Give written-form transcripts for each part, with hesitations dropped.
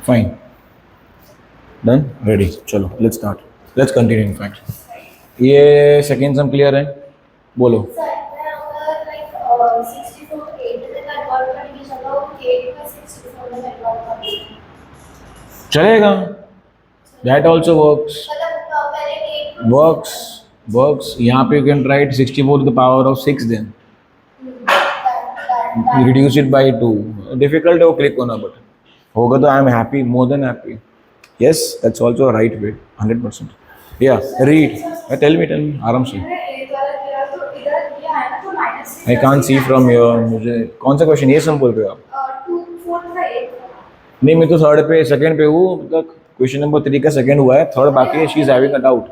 Fine, done, ready, चलो let's start, let's continue. In fact ये second sum clear है, बोलो। चलेगा, that also works, works, works. यहाँ पे you can write 64 to the power of 6, then reduce it by 2। Difficult है वो click होना, बट होगा तो I am happy, more than happy. Yes, that's also right way, 100%। या रीड, टेल मी आराम से। I can't see from your, मुझे कौन सा क्वेश्चन, ये सम बोल रहे हो आप? नहीं, मैं तो थर्ड पे, सेकंड पे हूँ, मतलब क्वेश्चन नंबर 3 का सेकंड हुआ है, थर्ड बाकी है। She is having a doubt.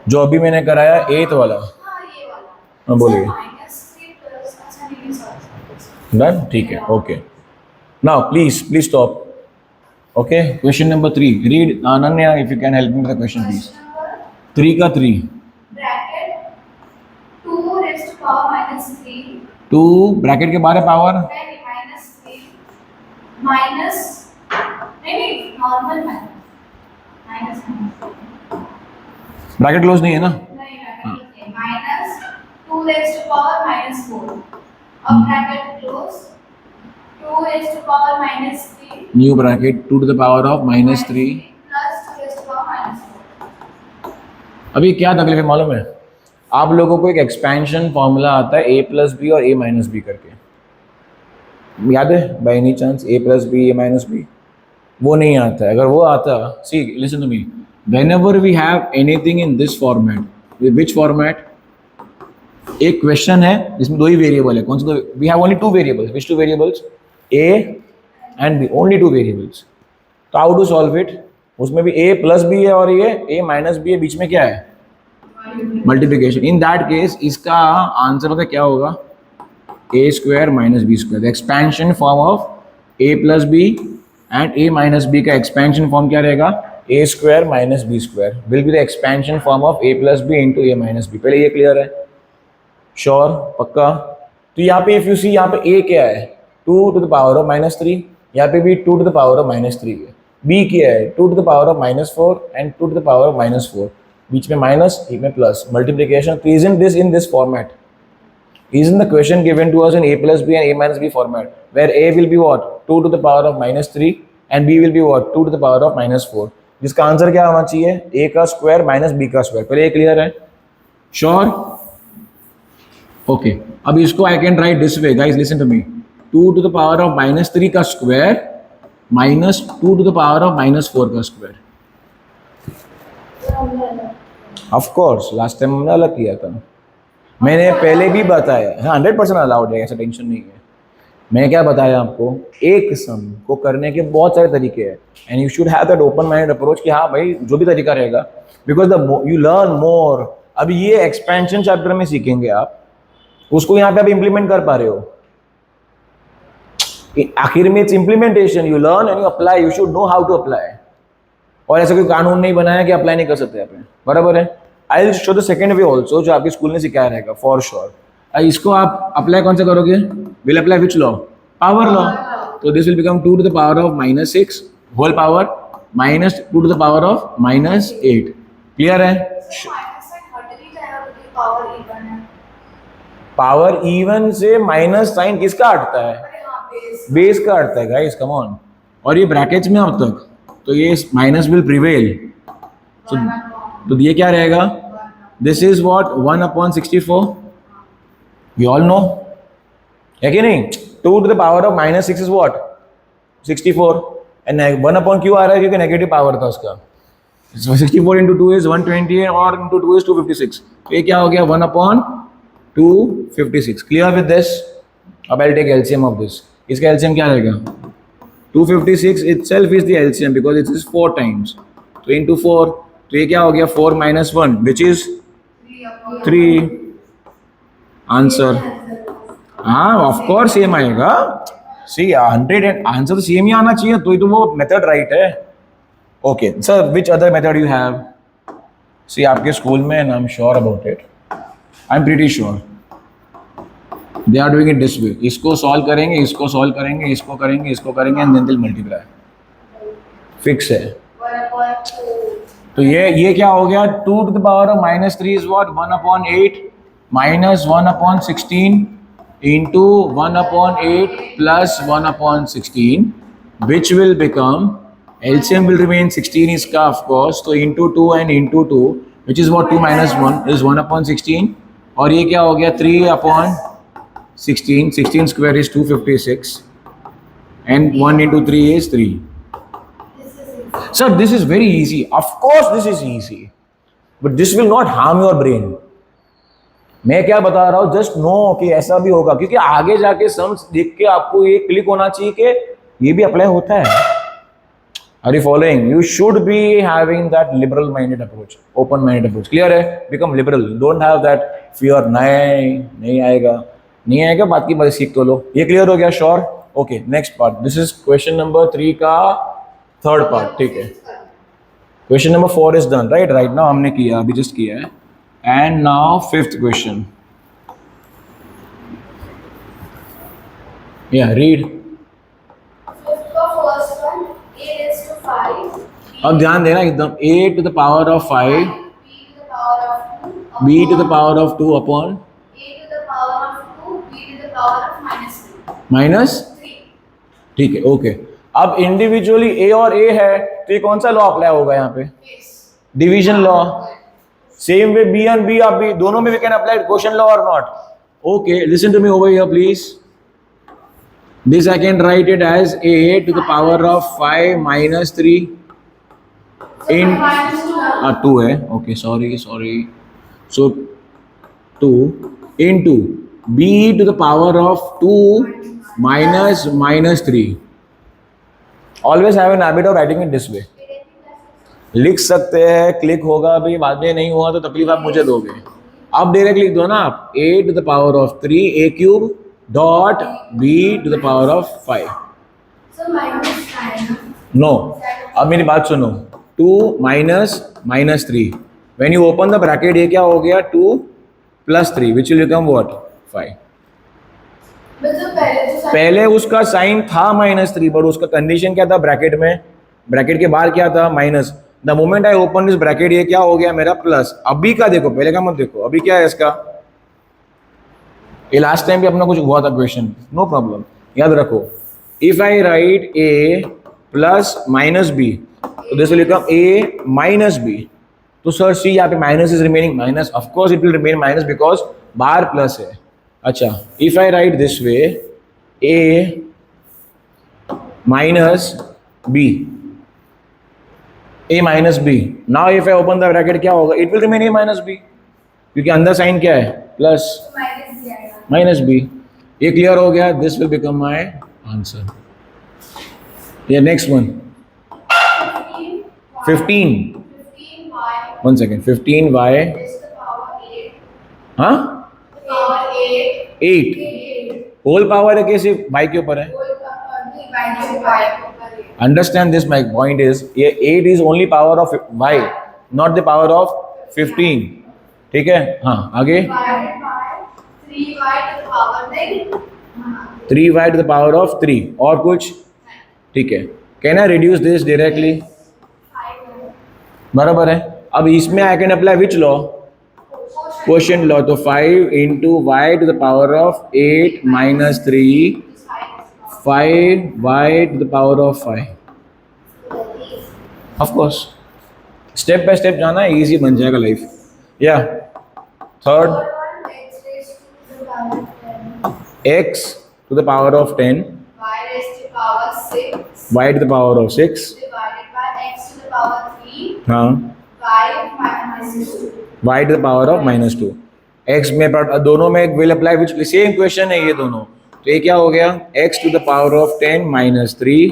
जो अभी मैंने कराया 8th वाला। हाँ बोलिए। डन, ठीक है, okay. Now please stop. Okay, question number 3, read. Ananya, if you can help me with the question please. 3 का 3 2 ब्रैकेट के बाहर पावर ब्रैकेट क्लोज नहीं है ना? New bracket 2 to the power of -3। अभी क्या तकलीफ है मालूम है? आप लोगों को एक एक्सपेंशन फॉर्मूला आता है a प्लस बी और a माइनस बी करके, याद है by any chance? a plus B a minus B, वो नहीं आता है। अगर वो आता, see listen to me, whenever we have anything in this format, which format? एक क्वेश्चन है जिसमें 2 ही वेरिएबल है, कौन सा? we have only 2 variables, which 2 variables? a and b, only 2 variables। तो how to solve it? उसमें भी a प्लस बी है और ये a माइनस बी है, बीच में क्या है? मल्टीप्लिकेशन। इन दैट केस इसका आंसर होता क्या होगा? a square minus B square. Expansion form of a plus B and a minus B का एक्सपेंशन फॉर्म क्या रहेगा? a square minus B square will be the expansion form of a plus B into a minus B. पहले ये clear है? Sure, पक्का? तो यहाँ पे इफ यू सी, यहाँ पे a क्या है? 2 टू द पावर ऑफ -3, यहाँ पे भी 2 टू द पावर ऑफ -3 है। b क्या है? 2 to the power of -4 and 2 to the power of -4, बीच में माइनस, एक में प्लस, मल्टीप्लिकेशन। तो isn't this in this format? Isn't the question given to us in a plus b and a minus b format, where a will be what? 2 to the power of -3 and b will be what? 2 to the power of -4। जिसका answer क्या होना चाहिए? a का square minus b का square. पहले ये clear है? Sure? Okay, अब इसको I can write this way, guys listen to me. 2 to the power of -3 का square minus 2 to the power of -4 का square. Of course last time हमने अलग किया था, मैंने पहले भी बताया। हाँ, 100% अलाउड है, ऐसा टेंशन नहीं है। मैंने क्या बताया आपको? एक सम को करने के बहुत सारे तरीके हैं and you should have that open minded approach कि हाँ भाई जो भी तरीका रहेगा, because the you learn more. अभी ये एक्सपेंशन चैप्टर में सीखेंगे आप, उसको यहाँ पे आप इम्प्लीमेंट कर पा रहे हो। आखिर में it's implementation, you learn and you apply, you should know how to apply. और ऐसा कोई कानून नहीं बनाया कि अप्लाई नहीं कर सकते आप, बराबर है? I will show the second way also, जो आपके स्कूल ने सिखाया रहेगा फॉर श्योर। इसको आप अप्लाई कौन सा करोगे? Will apply which law? Power law. तो this will become 2 to the power of -6 whole power minus 2 to the power of -8। Clear है? पावर इवन से माइनस साइन किसका हटता है? बेस का हटता है गाइस, कम ऑन। और ये ब्रैकेट्स में अब तक, तो ये माइनस विल प्रिवेल। तो ये क्या रहेगा? This is what? 1/64। You all know, है कि नहीं? 2 to the power of -6 is what? 64 and 1/q आ रहा है क्योंकि नेगेटिव पावर था उसका। 64 इंटू 2 इज 128 और इंटू 2 इज 256। तो ये क्या हो गया? 1/256। Clear with this? अब I take LCM of this. इसका एलसीएम क्या रहेगा? 256 itself is the LCM because it is 4 times, तो into 4, तो ये क्या हो गया? 4 minus 1 which is 3। आंसर हाँ ऑफ कोर्स सेम आएगा। सी 100 आंसर तो सेम ही आना चाहिए, तो वो मेथड राइट है। Okay sir, which other method you have? See आपके स्कूल में, and I am sure about it, I am pretty sure they are doing it this way. इसको सॉल्व करेंगे, इसको सॉल्व करेंगे, इसको करेंगे, इसको करेंगे and then they will multiply. Fix है। तो ये क्या हो गया, 2 to the power of -3 is what, 1/8 minus 1/16 into 1/8 plus 1/16, which will become, LCM will remain 16 इसका of course, तो into 2 and into 2, which is what, 2 minus 1 is 1/16, और ये क्या हो गया 3/16, 16 square is 256 and 1 into 3 is 3. Sir, this is very easy. Of course this is easy, but this will not harm your brain. मैं क्या बता रहा हूँ, जस्ट नो कि ऐसा भी होगा, क्योंकि आगे जाके सम्स देख के आपको ये क्लिक होना चाहिए कि ये भी अप्लाई होता है। Are you following? You should be having that liberal minded approach, open minded approach. Clear है? Become liberal. Don't have that fear. नहीं आएगा बात की बात सीख तो लो। ये क्लियर हो गया? Sure? Okay, next part. This is question number 3 का थर्ड पार्ट, ठीक है। Question number 4 is done, right now हमने किया, अभी जस्ट किया है। And now 5th question. Yeah, read. First one, a raised to 5. अब ध्यान देना एकदम, a to the power of 5, b to the power of 2. b to the power of 2 upon a to the power of 2, b to the power of -3. Minus, 3. ठीक है, okay. अब individually a और a है, तो ये कौन सा law apply होगा यहाँ पे? Yes. Division law. Same way B and B, आप भी दोनों में we can apply quotient law or not? Okay, listen to me over here please. This I can write it as a to the power of 5 minus 3 in -2. 2 है, okay, sorry, so 2 into B to the power of 2 minus 3. Always have an habit of writing it this way. लिख सकते हैं, click होगा भी, बाद में नहीं हुआ तो तकलीफ आप मुझे दोगे। अब डायरेक्ट लिख दो ना आप, a to the power of 3 a cube dot b to the power of 5. So -9. No, अब मेरी बात सुनो, 2 minus 3, when you open the bracket ये क्या हो गया, 2 plus 3 which will become what, 5. पहले उसका साइन था -3, बट उसका कंडीशन क्या था ब्रैकेट में, ब्रैकेट के बाहर क्या था, minus. The moment I open this bracket ये क्या हो गया मेरा प्लस। अभी का देखो, पहले का मत देखो, अभी क्या है इसका, ये लास्ट टाइम भी अपना कुछ हुआ था क्वेश्चन, नो प्रॉब्लम, याद रखो। If I write a plus minus B, तो this will become a minus B. तो सर सी यहाँ पे minus is remaining minus, of course it will remain minus because बाहर प्लस है। अच्छा, if I write this way a minus B, a minus B, now if I open the bracket क्या होगा, it will remain a minus B, क्योंकि अंदर sign क्या है, plus minus B. ये क्लियर हो गया, this will become my answer. ये नेक्स्ट वन 15, 1 second, 15y, हाँ 8 होल पावर है, कैसे y के ऊपर है, understand this, my point is ये 8 is only power of y, not the power of 15, ठीक है। हाँ आगे, 3y to the power of 3, और कुछ, ठीक है। Can I reduce this directly, बराबर है। अब इसमें I can apply which law, quotient law, तो 5 into y to the power of 8 minus 3, 5y to the power of 5, of course step by step जाना है, इजी बन जाएगा लाइफ। या third, x to the power of 10, y raised to power 6, y to the power of 6, divided by x to the power 3, हाँ, y minus 2. y to the power of -2, x में दोनों में will apply which, same question है ये दोनों। तो ये क्या हो गया, x to the power of 10 minus 3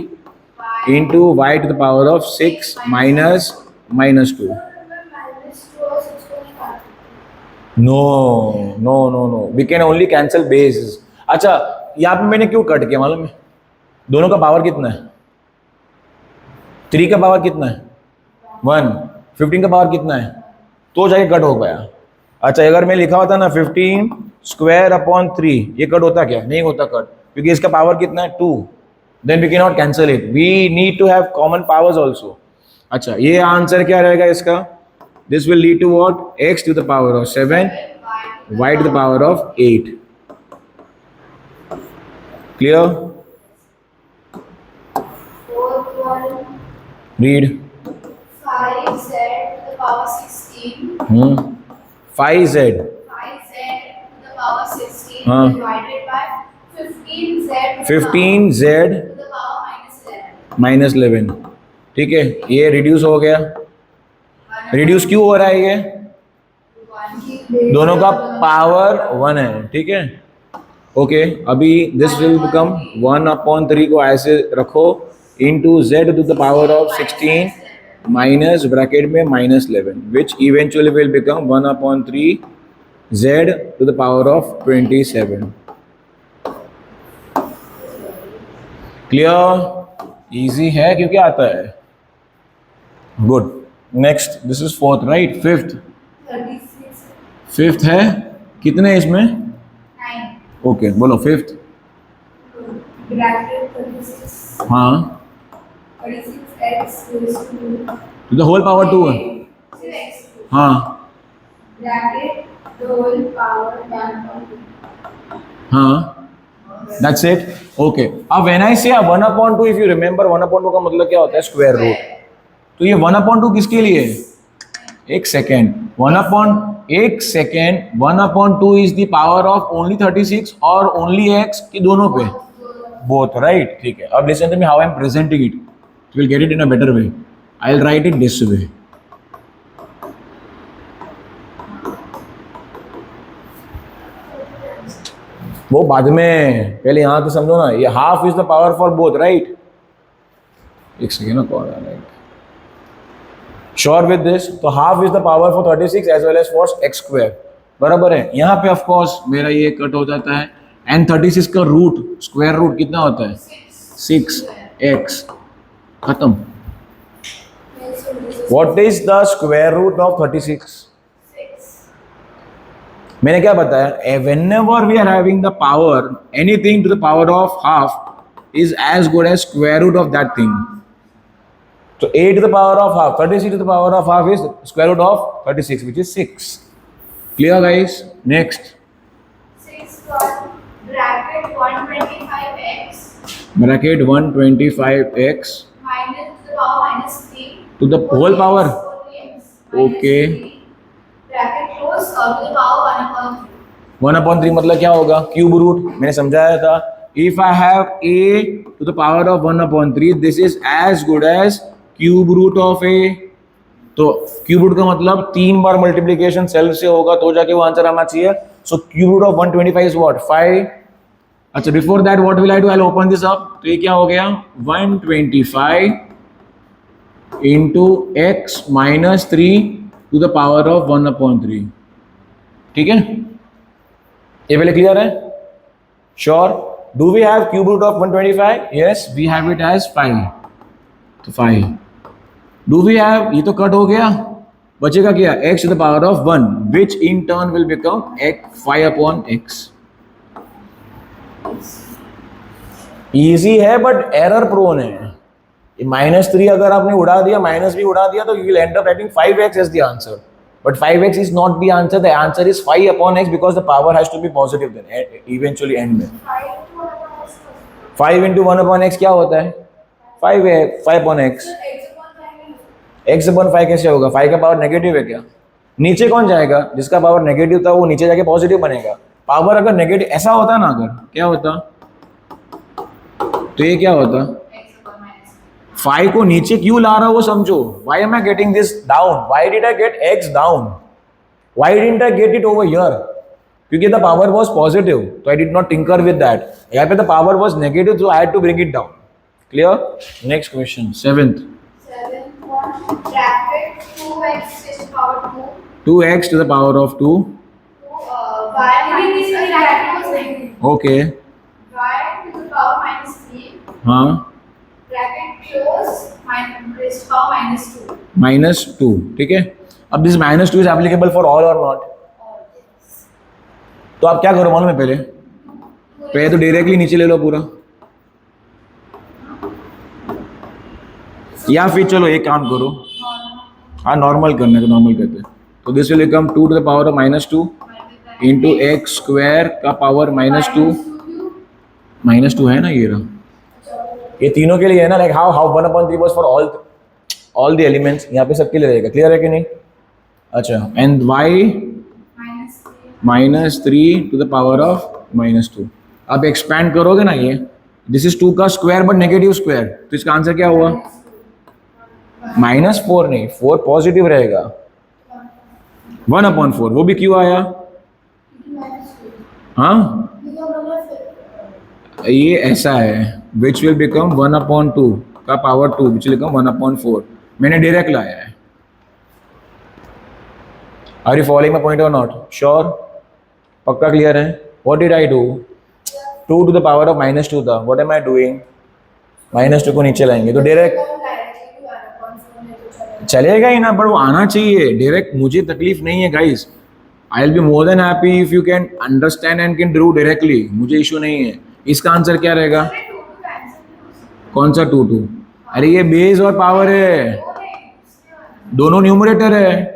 into y to the power of 6 minus -2. No, we can only cancel base. अच्छा, यहाँ पे मैंने क्यों कट किया मालूम है, दोनों का पावर कितना है, 3 का पावर कितना है 1, 15 का पावर कितना है, तो जाके कट हो पाया। अच्छा, अगर मैं लिखा होता ना 15 स्क्वायर अपॉन 3, ये कट होता क्या, नहीं होता कट, क्योंकि इसका पावर कितना है 2, then we cannot cancel it. We need to have common powers also. अच्छा, ये आंसर क्या रहेगा इसका? This will lead to what? X to the power of 7, y to the power of 8. Clear? Fourth one, Read. 5z to the power 16. 5z. 5z to the power 16 हाँ. divided by 15z to 15z the power minus 11. -11. ठीक है, ये reduce हो गया. Reduce क्यों हो रहा है ये? दोनों का पावर 1 है. ठीक है, ओके. अभी दिस विल बिकम 1/3 को ऐसे रखो into z to the power of 16 minus bracket में -11, which eventually will become 1/3 z to the power of 27. Clear? Easy है क्योंकि आता है. Good. Next, this is fourth right. Fifth है. कितने हैं इसमें? 9. ओके, बोलो फिफ्थ. Bracket 36. हाँ, 36x raised to to the whole power 2 है. 6x. हाँ Bracket the whole power 1/2. हाँ, दैट्स इट. ओके, अब व्हेन आई से 1/2, इफ यू रिमेंबर 1/2 का मतलब क्या होता है? Square root. तो ये 1/2 किसके लिए? एक second. 1/2 is the power of only 36 और ओनली x की दोनों पे? Both, right. ठीक है. अब listen to me how I am presenting it. You will get it in a better way. I will write it this way. वो बाद में, पहले यहां तो समझो ना. ये half is the power for both, right. एक सेकेंड ना, कौन है? राइट. Sure with this. तो half is the power for 36 as well as for x square. बराबर है. यहाँ पे ऑफ कोर्स मेरा ये कट हो जाता है. एंड 36 का रूट, स्क्वायर रूट कितना होता है? 6x. खत्म. What is the square root of 36? मैंने क्या बताया? whenever we are having the power, anything to the power of half is as good as square root of that thing. So 8 to the power of half, 36 to the power of half is square root of 36, which is 6. Clear, guys? Next. 6 bracket 125x Bracket 125x minus to the power -3 to the whole power. 4x Okay. bracket close to the power 1/3. 1/3 मतलब क्या होगा? Cube root. मैंने समझाया था. If I have a to the power of 1/3, this is as good as cube root of a. तो क्यूब रूट का मतलब 3 बार मल्टीप्लीकेशन सेल्फ से होगा तो जाके वो आंसर आना चाहिए. So cube root of 125 is what? 5. अच्छा, before that what will I do? I will open this up. तो ये क्या हो गया? 125 into X minus 3 to the power of 1/3. ठीक है, ये पहले क्लियर है? Sure. Do we have cube root of 125? Yes, we have it as 5. तो 5. डू वी हैव, ये तो कट हो गया, बचेगा क्या? x to the power of 1, which in turn will become 5/x. Easy है बट एरर प्रोन है. -3 अगर आपने उड़ा दिया, माइनस भी उड़ा दिया, तो you will end up writing 5x as the answer. But 5x is not the answer. The answer is 5/x because the power has to be positive then eventually end में. 5 into 1/x क्या होता है? 5/x. x/5 कैसे होगा? 5 का power negative है क्या? नीचे कौन जाएगा? जिसका पावर नेगेटिव था वो नीचे जाके पॉजिटिव बनेगा. पावर अगर नेगेटिव ऐसा होता ना, अगर क्या होता तो ये क्या होता? 5 को नीचे क्यों ला रहा हो वो समझो. Why am I getting this down? Why did I get x down? Why didn't I get it over here? क्योंकि the power was positive, so I did not tinker with that. यहाँ पे the power was negative, so I had to bring it down. Clear? Next question, 7th. 7th one, bracket 2x raised to power 2. 2x to the power of 2. Y minus bracket was negative. Okay. Y to the power -3. हाँ. Bracket close raised to power -2. -2. ठीक है. अब this -2 is applicable for all or not? तो आप क्या करो मालूम है? पहले तो डायरेक्टली नीचे ले लो पूरा. या फिर चलो एक काम करो, हाँ नॉर्मल करने तो नॉर्मल करते हैं। तो this will become 2 to the power of -2 into x square का पावर -2। -2 है ना ये रहा, ये तीनों के लिए है ना, like how how 1/3 was for all the elements, यहाँ पे सबके लिए रहेगा। क्लियर है कि नहीं? अच्छा, and Y -3 to the power of -2। अब एक्सपैंड करोगे ना ये, दिस इज 2 का स्क्वायर बट नेगेटिव स्क्वायर, तो इसका आंसर क्या हुआ? -4 नहीं, 4 पॉजिटिव रहेगा। 1/4 वो भी क्यों आया? हाँ ये ऐसा है, विच विल बिकम 1/2 का पावर 2 विच विल बिकम 1/4। मैंने डायरेक्ट लाया है। Are you following my point और नॉट? श्योर? पक्का क्लियर है? What did I do? 2 to the power of -2 था, व्हाट एम आई डूइंग? -2 को नीचे लाएंगे तो डायरेक्ट चलेगा ही ना, पर वो आना चाहिए डायरेक्ट। मुझे तकलीफ नहीं है guys, I will be more than happy if you can understand and can do directly, मुझे इशू नहीं है। इसका आंसर क्या रहेगा? कौन सा 2? अरे ये बेस और पावर है, दोनों न्यूमरेटर है।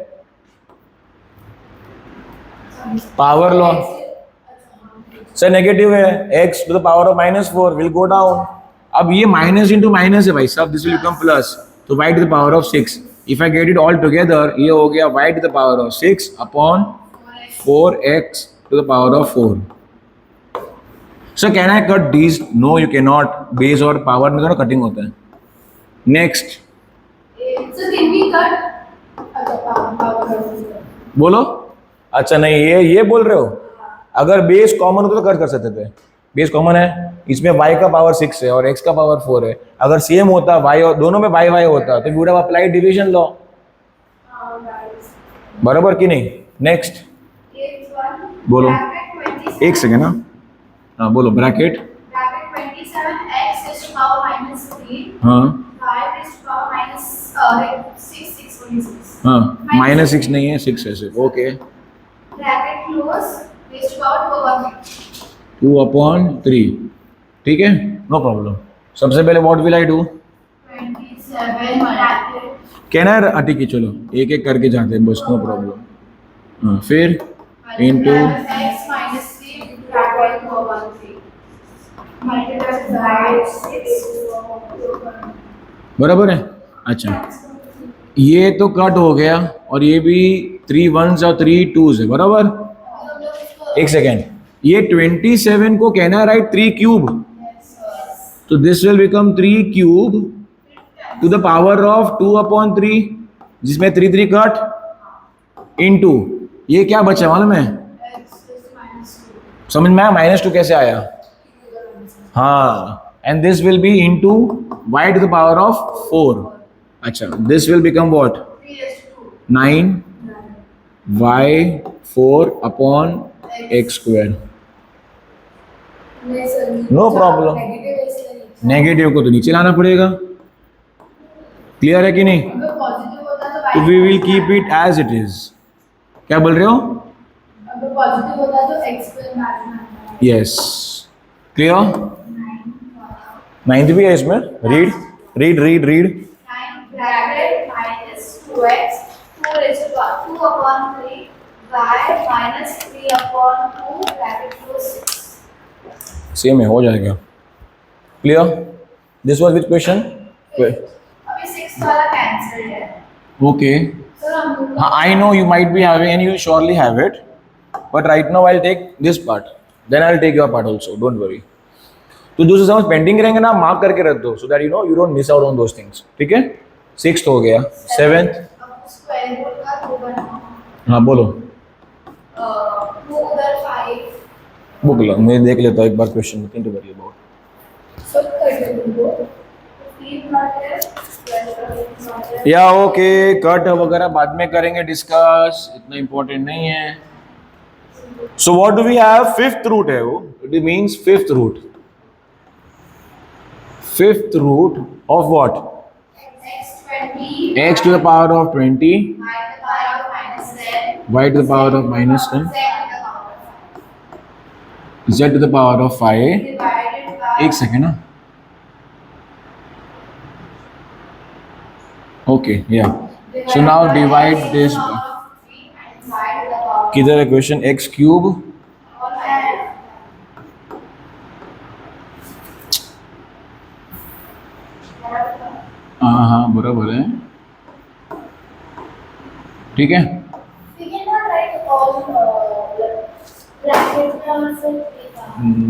पावर लॉ सर नेगेटिव है, x to the power of -4 will go down। अब ये माइनस इंटू माइनस है भाई साहब, दिस विल बिकम प्लस, तो y to the power of 6। If I get it all together, ये हो गया y to the power of 6 upon 4x to the power of 4। Sir can I cut these? No you can not, base और power में तो cutting होता है। Next बोलो। अच्छा नहीं, ये बोल रहे हो, अगर बेस कॉमन होता तो कर सकते थे। बेस कॉमन है, इसमें y का पावर 6 है और x का पावर 4 है। अगर सेम होता y और दोनों में y होता तो would have applied division law, बराबर कि नहीं? नेक्स्ट बोलो, एक सेकेंड ना, हाँ बोलो। ब्रैकेट 27x -3 हाँ हाँ -6 नहीं है, 6 है सिर्फ। ओके, ब्रैकेट क्लोज 2/3, ठीक है, नो प्रॉब्लम। सबसे पहले what will I do? 27 bracket can I, ठीक है चलो एक एक करके जाते हैं बस, नो प्रॉब्लम। हाँ फिर into x -3 bracket 4/3 multiply by 6 बराबर है। अच्छा ये तो कट हो गया और ये भी 3 1s और 3 2s है, बराबर। एक सेकेंड, ये 27 को कहना राइट 3 क्यूब, तो this will become 3 cube two the power of 2/3, जिसमें 3 3 कट इनटू ये क्या बचा मालूम है? समझ में आया -2 कैसे आया? हाँ, and this will be into y to the power of 4। अच्छा, this will become what? 9 y4 upon x square. No problem, negative को तो नीचे लाना पड़ेगा। क्लियर है कि नहीं? तो we will keep it as it is. क्या बोल रहे हो? पॉजिटिव होता तो x square match. Yes, clear? 9th भी है इसमें, read read read read. 9 bracket -2x 2/3 y -3/2 bracket close 6। Same है, हो जाएगा। Clear? This was which question? अभी 6 वाला कैंसिल है। ओके, सर हम हाँ I know you might be having and you will surely have it, but right now I will take this part, then I will take your part also, don't worry. तो जो समझ pending रहेंगे ना, mark करके रख दो, so that you know you don't miss out on those things, ठीक है? 6th हो गया, 7th। अब स्क्वायर रूट का 2 बनाना। हाँ बोलो। 2 उधर 5 बुक लो, मैं देख लेता हूँ एक बार question, think to worry about. सब कर दे तुमको 3 मार्कर स्क्वायर या ओके, कट वगैरह बाद में करेंगे डिस्कस, इतना इंपॉर्टेंट नहीं है। So what do we have? 5th root है वो, it means 5th root. 5th root of what? X to the power of 20, y to the power of -10, z to the power of 5। एक second ना, Okay, yeah. So now divide this. किधर है question? x cube हाँ हाँ बराबर है, ठीक है।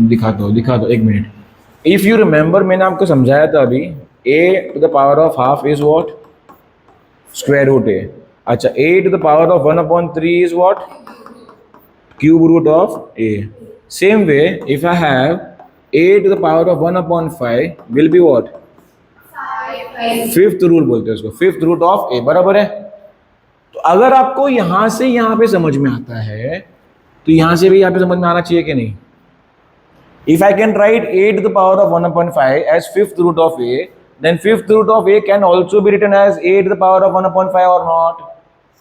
दिखा दो एक मिनट। इफ यू रिमेंबर मैंने आपको समझाया था अभी, a to the power of half is what? Square root a। अच्छा, a to the power of 1/3 is what? Cube root of a। Same way if I have a to the power of 1/5 will be what? Fifth root बोलते हैं उसको, fifth root of a, बराबर है। तो अगर आपको यहां से यहां पे समझ में आता है तो यहां से भी यहां पे समझ में आना चाहिए कि नहीं? If I can write a to the power of 1/5 as fifth root of a, then fifth root of a can also be written as a to the power of 1/5 or not?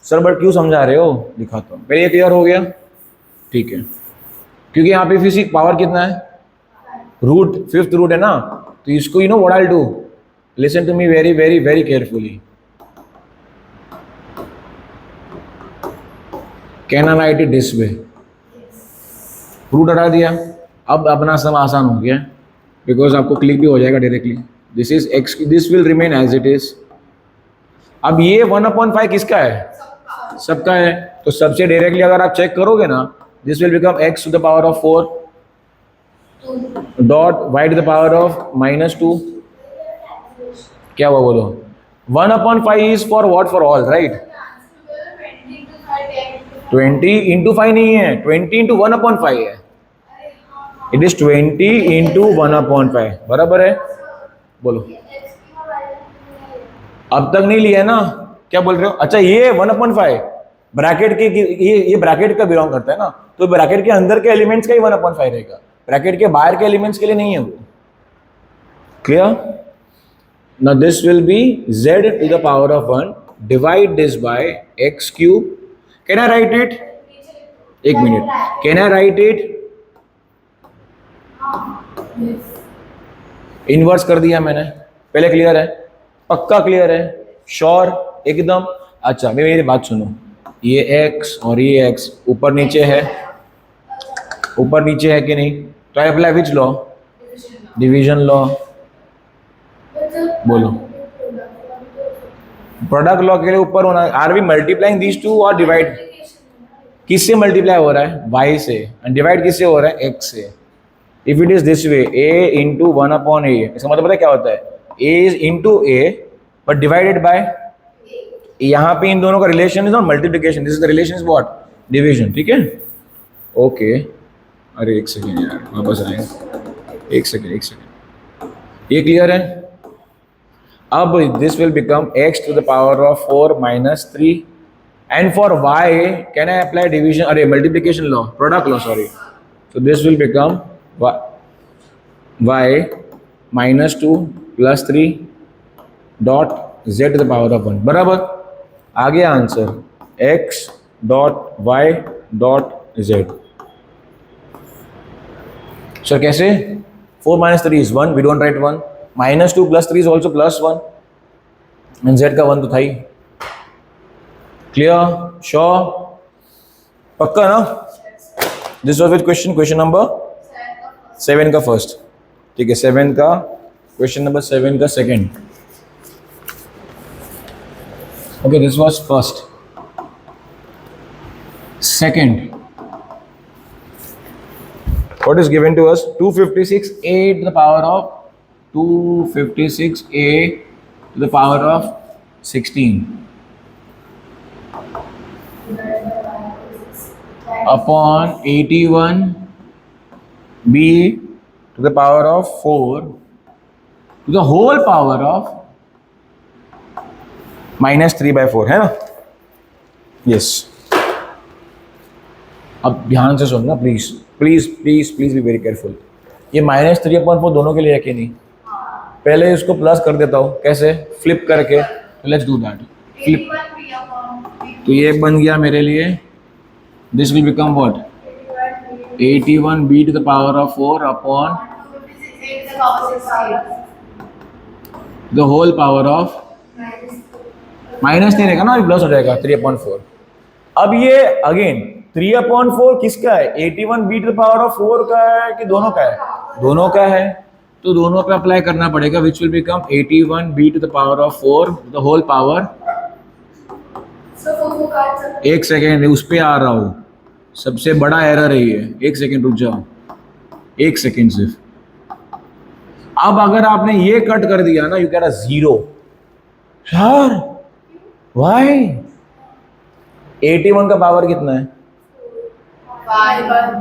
Sir but क्यों समझा रहे हो? दिखाता हूँ, पहले ये clear हो गया, ठीक है। क्योंकि यहाँ पे फिजिक्स पावर कितना है? रूट, फिफ्थ रूट है ना, तो इसको you know what I will do, listen to me very very very carefully. Can I write it this way? Root हटा दिया, अब अपना सब आसान हो गया बिकॉज आपको क्लिक भी हो जाएगा directly. This is X, this will remain as it is. अब ये 1/5 किसका है? सबका है। तो सबसे डायरेक्टली अगर आप चेक करोगे ना, this will become x to the power of 4 dot y to the power of -2। क्या हुआ बोलो? 1/5 is for what? For all, right? 20 इंटू 5 नहीं है, 20 इंटू 1/5 है। इट इज 20 इंटू 1/5, बराबर है? बोलो, अब तक नहीं लिया ना? क्या बोल रहे हो? अच्छा, ये 1/5 ब्रैकेट के, ये ब्रैकेट का बिलोंग करता है ना, तो ब्रैकेट के अंदर के एलिमेंट्स का ही 1/5 रहेगा, ब्रैकेट के बाहर के एलिमेंट्स के लिए नहीं है वो। Clear? Now this will be z to the power of 1, divide this by x cube. Can I write it? एक minute, can I write it? Inverse कर दिया मैंने, पहले क्लियर है? पक्का क्लियर है? श्योर? एकदम। अच्छा मेरी बात सुनो, ये x और ये x ऊपर नीचे है, ऊपर नीचे है कि नहीं? तो I apply which law? Division law. बोलो, प्रोडक्ट लॉ के लिए ऊपर होना। Are we multiplying these two और डिवाइड? किससे मल्टीप्लाई हो रहा है? y से। एंड डिवाइड किससे हो रहा है? x से। If it is this way, a into 1/a, इसका मतलब पता है क्या होता है? a is into a but divided by, यहाँ पे इन दोनों का relation is not multiplication, this is the relation is what? Division, ठीक है? ओके, अरे एक सेकेंड यार, वापस आएंगे, एक सेकेंड। ये क्लियर है? अब this will become x to the power of 4 - 3, and for y can I apply division, अरे multiplication law, product law, sorry. So this will become y -2 + 3 dot z to the power of 1, बराबर? आ गया answer, x dot y dot z। Sir कैसे? 4 - 3 is 1, we don't write 1, -2 + 3 is also +1, and z का 1 तो था ही। Clear? Sure? पक्का ना? This was with question number 7 का फर्स्ट, ठीक है? 7 का क्वेश्चन नंबर 7 का second. Okay, this was first. Second, what is given to us? 256a to the power of 256a to the power of 16 upon 81b to the power of 4 to the whole power of -3/4, है ना? Yes. अब ध्यान से सुनना please please please please be very careful. ये -3/4 दोनों के लिए है कि नहीं? पहले इसको प्लस कर देता हूँ, कैसे? फ्लिप करके। Let's do that. फ्लिप, तो ये बन गया मेरे लिए, this will become what? 81b to the power of 4 upon the whole power of minus नहीं रहेगा ना, प्लस हो जाएगा 3/4। अब ये अगेन 3/4 किसका है? 81 b to the power of 4 का है कि दोनों का है? दोनों का है, तो दोनों पे अप्लाई करना पड़ेगा, which will become 81 b to the power of 4 the whole power. एक सेकेंड, उस पे आ रहा हूँ, सबसे बड़ा एरर है ये, एक सेकेंड रुक जाओ, एक सेकेंड सिर्फ। अब अगर आपने ये कट कर दिया ना, यू गेट अ 0। यार व्हाई? 81 का पावर कितना है? 5।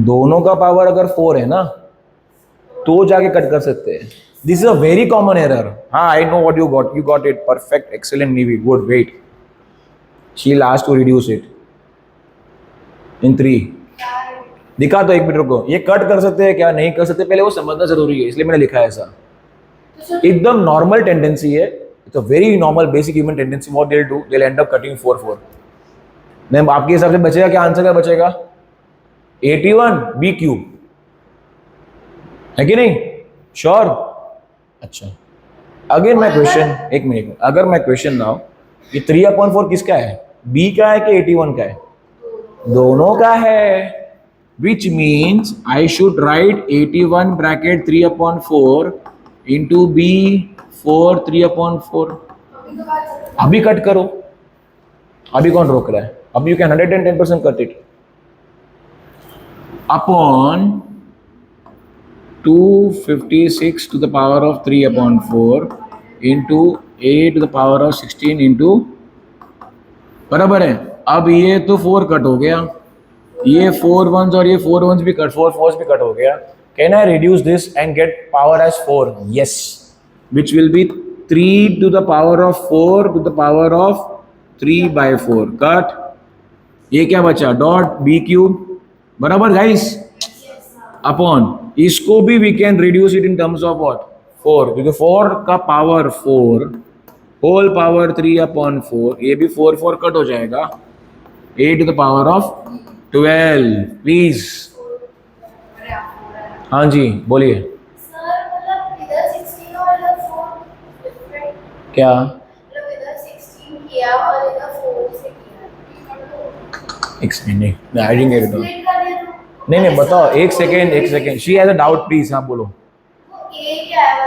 दोनों का पावर अगर 4 है ना, तो जाके कट कर सकते हैं। This is a very common error. हाँ, I know what you got it, perfect, excellent नीवी, good, wait, she last to reduce it in 3। दिखा तो एक मिनट रुको, ये कट कर सकते हैं क्या, नहीं कर सकते, पहले वो समझना जरूरी है, इसलिए मैंने लिखा है ऐसा। एकदम नॉर्मल टेंडेंसी है, it's a very normal basic human tendency. What they will do, they will end up cutting 4 नहीं, आपके हिसाब से बचेगा क्या? आंसर क्या बचेगा? 81 बी क्यूब है कि नहीं? श्योर? अच्छा, अगेन मैं क्वेश्चन, एक मिनट, अगर मैं क्वेश्चन लाऊं, ये 3/4 किसका है? बी का है कि 81 का है? दोनों का है, which means I should write 81 bracket 3/4 into B 4 3/4। अभी कट करो, अभी कौन रोक रहा है? अभी you can 110% cut it upon 256 to the power of 3/4 into a to the power of 16 into, बराबर है। अब ये तो 4 कट हो गया, ये 4 1s और ये 4 1s भी कट, 4 4s भी कट हो गया। Can I reduce this and get power as 4? Yes, which will be 3 to the power of 4 to the power of 3/4 cut. ये क्या बचा? डॉट बी क्यूब, बराबर गाइस, अपॉन इसको भी we can reduce it in terms of what? 4, क्योंकि 4 का power 4 whole power 3/4, ये भी 4 4 कट हो जाएगा, a to the power of 12। Please, हाँ जी बोलिए। सर मतलब इधर 16 और इधर 4 डिफरेंट, क्या? मतलब इधर 16 किया और इधर 4 से किया। एक सेकेंड, नहीं मैं I didn't get it. Split कर दिया तो नहीं नहीं बताओ, एक second, she has a doubt, please. हाँ बोलो। वो a क्या है?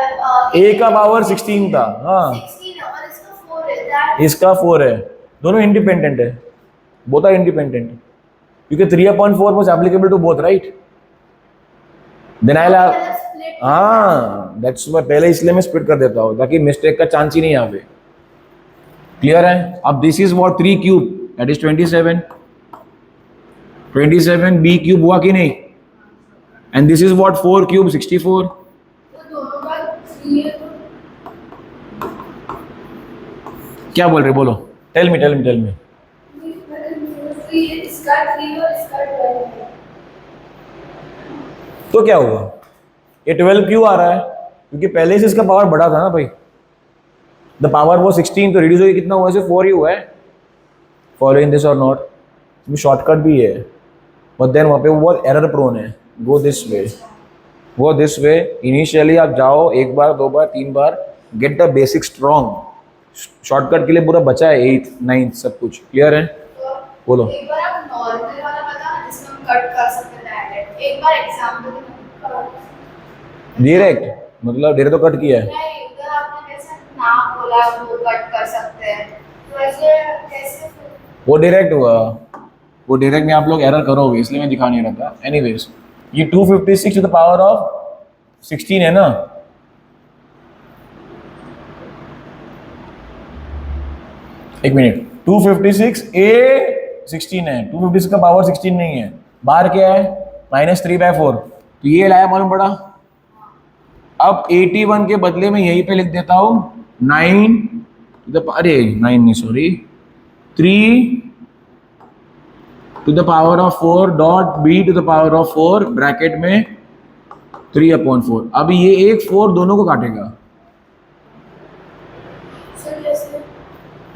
a का पावर 16 था, हाँ 16 है और इसका 4 है, दैट इसका 4 है, दोनों इंडिपेंडेंट है, बोथ आर इंडिपेंडेंट, क्योंकि 3/4 was applicable to both, right? Then I have, split. हाँ दैट्स व्हाई पहले इसलिए मैं स्प्लिट कर देता हूँ, ताकि मिस्टेक का चांस ही नहीं यहाँ पे। क्लियर है? अब this is what 3 cube, that is 27। 27 b cube हुआ कि नहीं? And this is what 4 cube 64। तो दोनों का 3 है तो क्या बोल रहे, बोलो, टेल मी इसका 3 और इसका 12 है। तो क्या हुआ? ये 12 क्यों आ रहा है? क्योंकि पहले से इसका पावर बड़ा था ना भाई, द पावर वो 16, तो रिड्यूस होकर कितना हुआ? से 4 ही हुआ है। फॉलोइंग दिस और नॉट, शॉर्टकट भी है, बट देन वहाँ पे वो बहुत एरर प्रोन है। गो दिस वे, इनिशियली आप जाओ 1 बार 2 बार 3 बार, get the basic strong. Shortcut के लिए पूरा बचा है 8th 9th सब कुछ। क्लियर है? बोलो। एक बार आप नॉर्मल वाला बता जिसमें हम कट कर सकते हैं डायरेक्ट, एक बार एग्जांपल डायरेक्ट मतलब डायरेक्ट तो कट किया है। नहीं, उधर आपने जैसे नाम बोला वो कट कर सकते हैं, तो ऐसे कैसे? वो डायरेक्ट हुआ, वो डायरेक्ट में आप लोग एरर करोगे, इसलिए मैं दिखा नहीं रहा था। एनीवेज, ये 256 टू द पावर ऑफ 16 है ना, एक मिनट, 256 ए 16 है, 256 का पावर 16 नहीं है, बाहर क्या है? -3/4, तो ये लाया मालूम पड़ा। अब 81 के बदले में यहीं पे लिख देता हूं 9 अरे 9 नहीं sorry 3 to the power of 4 dot b to the power of 4 bracket में 3/4। अब ये एक 4 दोनों को काटेगा, सर जैसे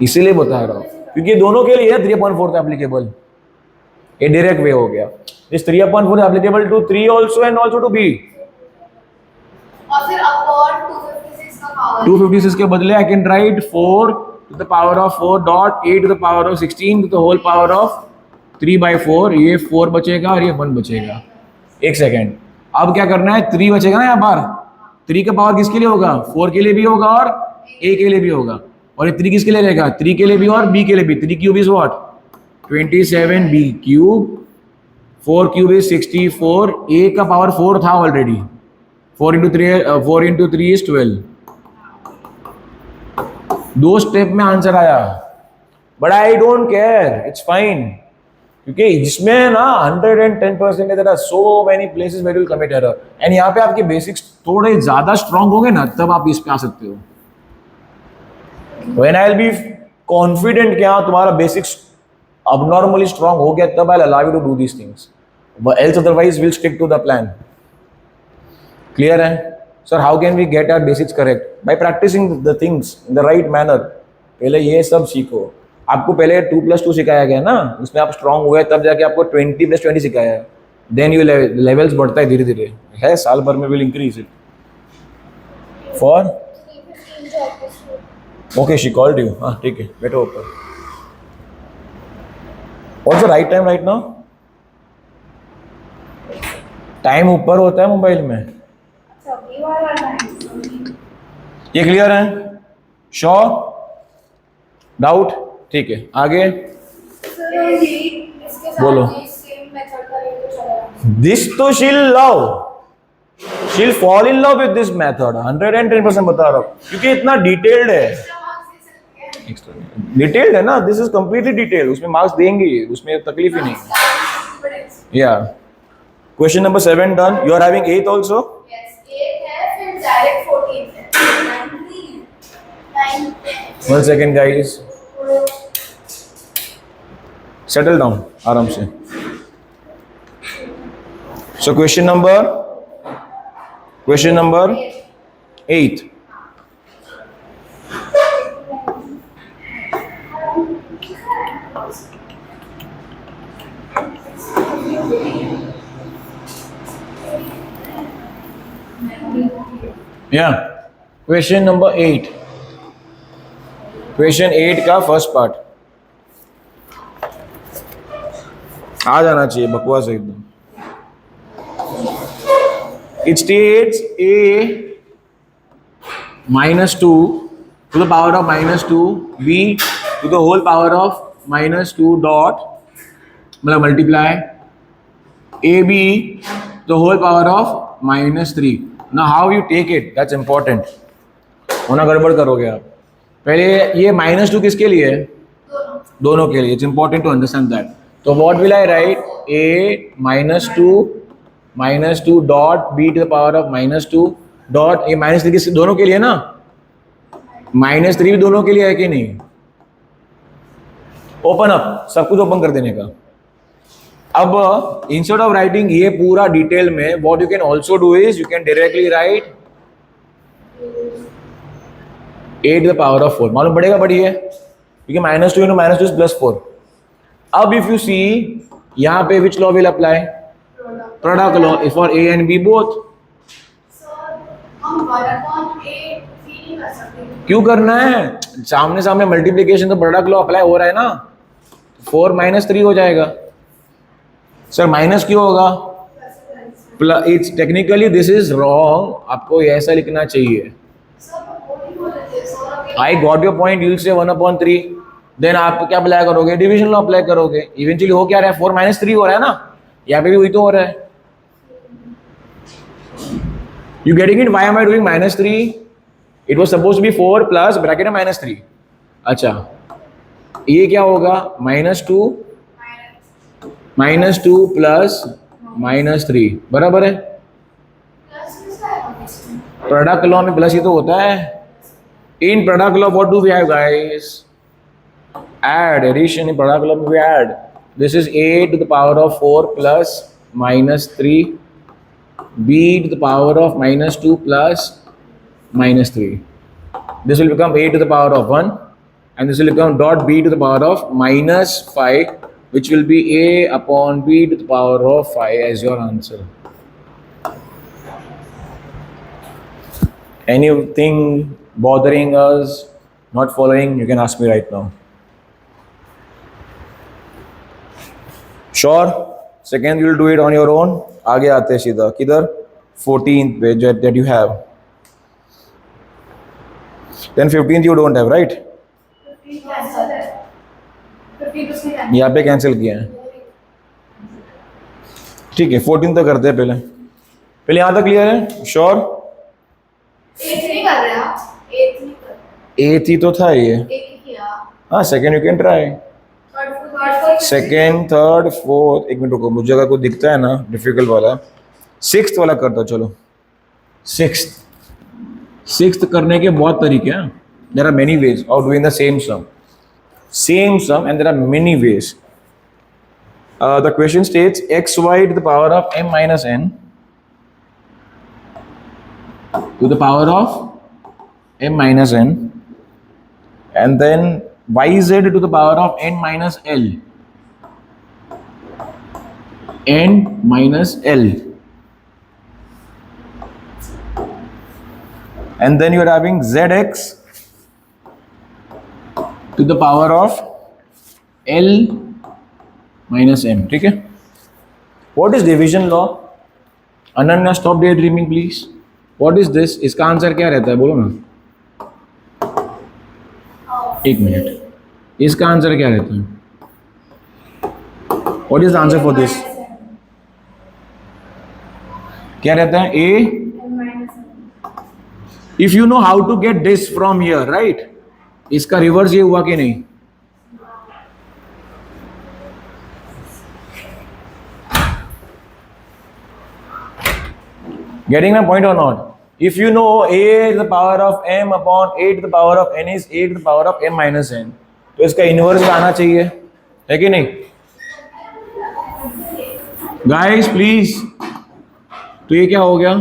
इसीलिए बता रहा हूँ, क्योंकि दोनों के लिए 3/4 का एप्लीकेबल, ये डायरेक्ट वे हो गया। इस 3/4 applicable to 3 also and also to b, और फिर अपॉन 256 का पावर 256 के बदले आई can right 4 to the power of 4 dot a to the power of 16 to the whole power of 3/4. ये 4 बचेगा और ये 1 बचेगा. एक सेकेंड, अब क्या करना है, 3 बचेगा ना यहाँ पर. 3 का पावर किसके लिए होगा, 4 के लिए भी होगा और a के लिए भी होगा. और ये 3 किसके लिए रहेगा, 3 के लिए भी और b के लिए भी. 3 cube is what, 27b cube. 4 cube is 64. a का पावर 4 था ऑलरेडी. 4 into 3 is 12. 2 स्टेप में आंसर आया. But I don't care, it's fine. क्योंकि इसमें ना 110% there are so many places where you will commit error. And यहाँ पे आपके बेसिक्स थोड़े ज्यादा स्ट्रांग होंगे ना, तब आप इस पे आ सकते हो. When I will be confident कि हाँ तुम्हारा बेसिक्स abnormally strong हो गया, तब आई allow you to do these things. Else otherwise we'll stick to the plan. Clear है? Sir, how can we get our basics correct? By practicing the things in the right manner. पहले ये सब सीखो. आपको पहले 2+2 सिखाया गया ना, उसमें आप स्ट्रांग हुए, तब जाके आपको 20+20 सिखाया है. देन यू लेवल्स बढ़ता है धीरे धीरे है, साल भर में will increase it. For okay, she called you. हाँ ठीक है, बैठो ऊपर. What's the right time right now? Time ऊपर होता है मोबाइल में. ये क्लियर है? श्योर? डाउट? ठीक है, आगे बोलो. दिस तो शील लव, शील fall in love with this method. 110% बता रहा हूं, क्योंकि इतना डिटेल्ड है. डिटेल्ड है ना, दिस इज कंप्लीटली डिटेल्ड. उसमें मार्क्स देंगे, उसमें तकलीफ ही नहीं. या question number 7 done. You are having 8th also. One second guys, settle down आराम से. So question number 8. Yeah, question number 8. Question 8 का फर्स्ट पार्ट आ जाना चाहिए, बकवास एकदम. It states a -2 to the power of -2 b to the whole power of -2 dot मतलब multiply ab to the whole power of -3. Now how you take it, that's important. होना गड़बड़ करोगे आप. पहले ये -2 किसके लिए है? दोनों के लिए. It's important to understand that. तो what will I write, a -2 dot b to the power of -2 dot ये -3 किस दोनों के लिए ना, -3 भी दोनों के लिए है कि नहीं. ओपन अप, सब कुछ ओपन कर देने का. अब इंस्टेड ऑफ राइटिंग ये पूरा डिटेल में, what you can also do is you can directly right a to the power of 4. मालूम पड़ेगा बड़ी है, क्योंकि -2 into -2 is +4. अब इफ यू सी यहाँ पे which law will apply, product law for a and b both. क्यों करना है, सामने सामने मल्टीप्लीकेशन तो प्रोडक्ट लॉ अप्लाई हो रहा है ना. 4 - 3 हो जाएगा. सर माइनस क्यों होगा, it's technically this is wrong. आपको ऐसा लिखना चाहिए. I got your point. You will say 1/3. Then आप क्या अप्लाई करोगे, डिवीजन लॉ अप्लाई करोगे. इवेंचुअली हो क्या रहा है, 4 - 3 हो रहा है ना, यहाँ पे भी वही तो हो रहा है. You getting it, why am I doing -3? It was supposed to be 4 plus bracket में -3. अच्छा ये क्या होगा, -2 प्लस -3 बराबर है. प्रोडक्ट लॉ में प्लस ही तो होता है. In product law, what do we have, guys? Add, addition. In product law, we add. This is a to the power of 4 plus -3, b to the power of -2 plus -3. This will become a to the power of 1, and this will become dot b to the power of -5, which will be a upon b to the power of 5 as your answer. Anything bothering us, not following, you can ask me right now. Sure? Second, you'll do it on your own. आगे आते हैं सीधा किधर 14th पे that you have. Then 15th you don't have, right? 50 cancel है 50 उसने cancel यहाँ पे कैंसिल किया है. ठीक है 14 तो करते हैं पहले यहाँ तक क्लियर है. श्योर? 8 नहीं कर रहे आप 8 नहीं कर रहे 8 ही तो था ये. एक ही किया हाँ second you can try. Third second third fourth. एक मिनट रुको, मुझे अगर कोई दिखता है ना डिफिकल्ट वाला, सिक्स्थ वाला कर दो. चलो सिक्स्थ करने के बहुत तरीके हैं. There are many ways of doing the same sum and there are many ways. The question states xy to the power of m minus n to the power of m minus n and then yz to the power of n minus l and then you are having zx to the power of l minus m. ठीक है. What is division law? Ananya stop daydreaming please. What is this? इसका answer क्या रहता है बोलो ना. एक minute, इसका आंसर क्या रहता है? What is the answer for this? क्या रहता है? A. If you know how to get this from here, right? इसका रिवर्स ये हुआ कि नहीं? Getting my point or not? If you know a to the power of m upon a to the power of n is a to the power of m minus n, तो इसका inverse आना चाहिए, है कि नहीं? Guys please, तो ये क्या हो गया?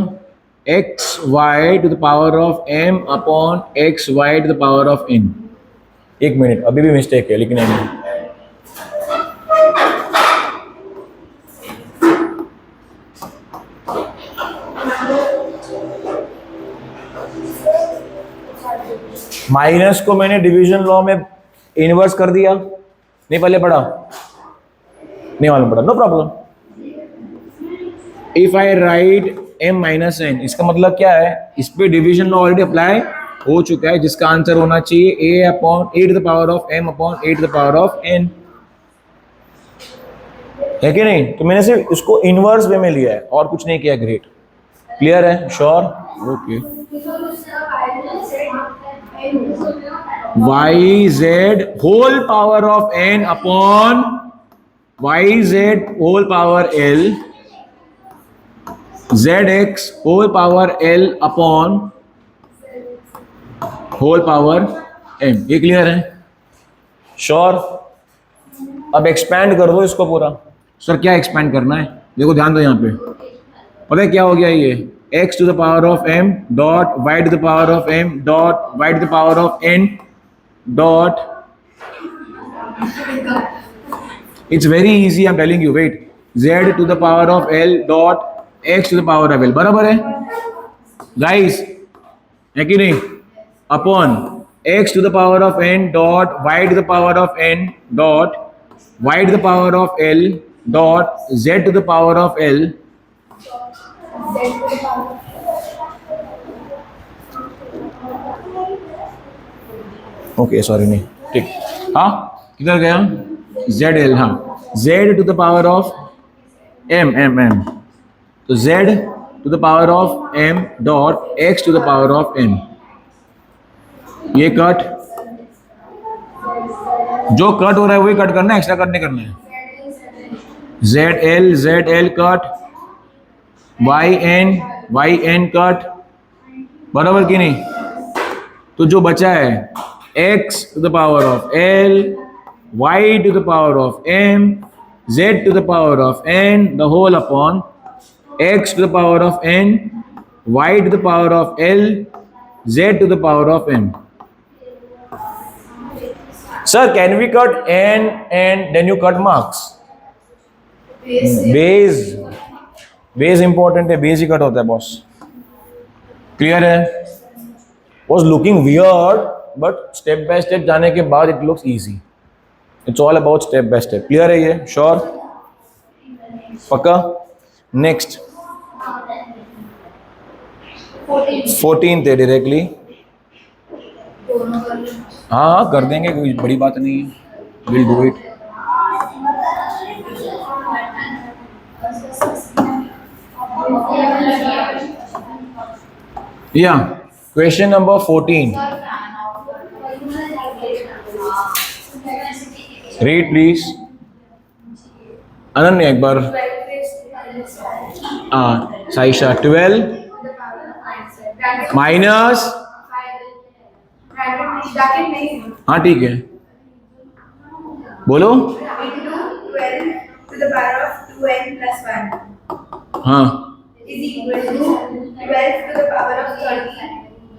x y to the power of m upon x y to the power of n. एक मिनट, अभी भी मिस्टेक है लेकिन नहीं. माइनस को मैंने डिवीजन लॉ में इनवर्स कर दिया. नहीं पहले पढ़ा, नहीं मालूम पड़ा, no problem. If I write m minus n, इसका मतलब क्या है? इस पे डिवीजन लॉ ऑलरेडी अप्लाई हो चुका है, जिसका आंसर होना चाहिए a upon a to the power of m upon a to the power of n, है कि नहीं? तो मैंने सिर्फ इसको इनवर्स वे में लिया है और कुछ नहीं किया. ग्रेट, क्लियर है? Sure? Okay. yz whole power of n upon yz whole power l, zx whole power l upon whole power m. ये क्लियर है? श्योर? अब एक्सपैंड कर दो इसको पूरा. सर क्या एक्सपैंड करना है? देखो ध्यान दो, यहाँ पे पता है क्या हो गया? ये x to the power of m dot y to the power of m dot y to the power of n dot. It's very easy, I'm telling you. Wait, z to the power of l dot x to the power of l. बराबर है guys, है कि नहीं? Upon x to the power of n dot y to the power of n dot y to the power of l dot z to the power of l. Okay sorry, नहीं ठीक. हाँ किधर गया? Z L. हाँ Z to the power of M M M, तो Z to the power of M dot X to the power of M. ये cut, जो cut हो रहा है वही कट करना है, एक्स्ट्रा कट नहीं करना है. Z L cut, Y N cut, बराबर कि नहीं? तो जो बचा है x to the power of l, y to the power of m, z to the power of n, the whole upon x to the power of n, y to the power of l, z to the power of m. Sir, can we cut n and then you cut marks? Base important है, base ही cut होता है boss. Clear है? was looking weird, but step by step जाने के बाद it looks easy. It's all about step by step. Clear है ये? Sure? पक्का? Next. 14th है directly. हाँ कर देंगे, कोई बड़ी बात नहीं है. We'll do it. Yeah. Question number 14. Read please. Ananya एक बार. साइशा 12 माइनस. हाँ ठीक है, बोलो. हाँ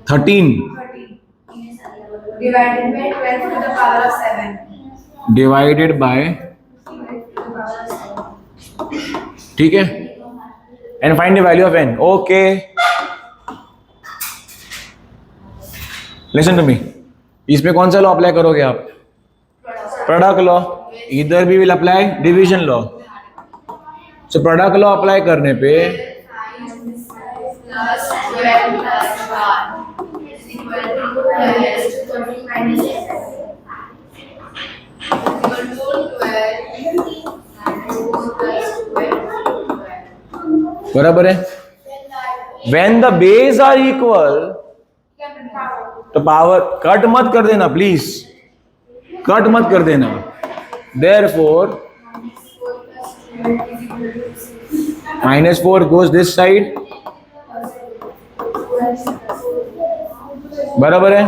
13 डिवाइडेड बाय, ठीक है, and find the value of n. Okay, listen to me. इसमें कौन सा लॉ अप्लाई करोगे आप? Product law. इधर भी will apply division law. So product law apply करने पे बराबर है. When the base are equal, तो पावर कट मत कर देना प्लीज, कट मत कर देना. Therefore -4 goes this side. बराबर है.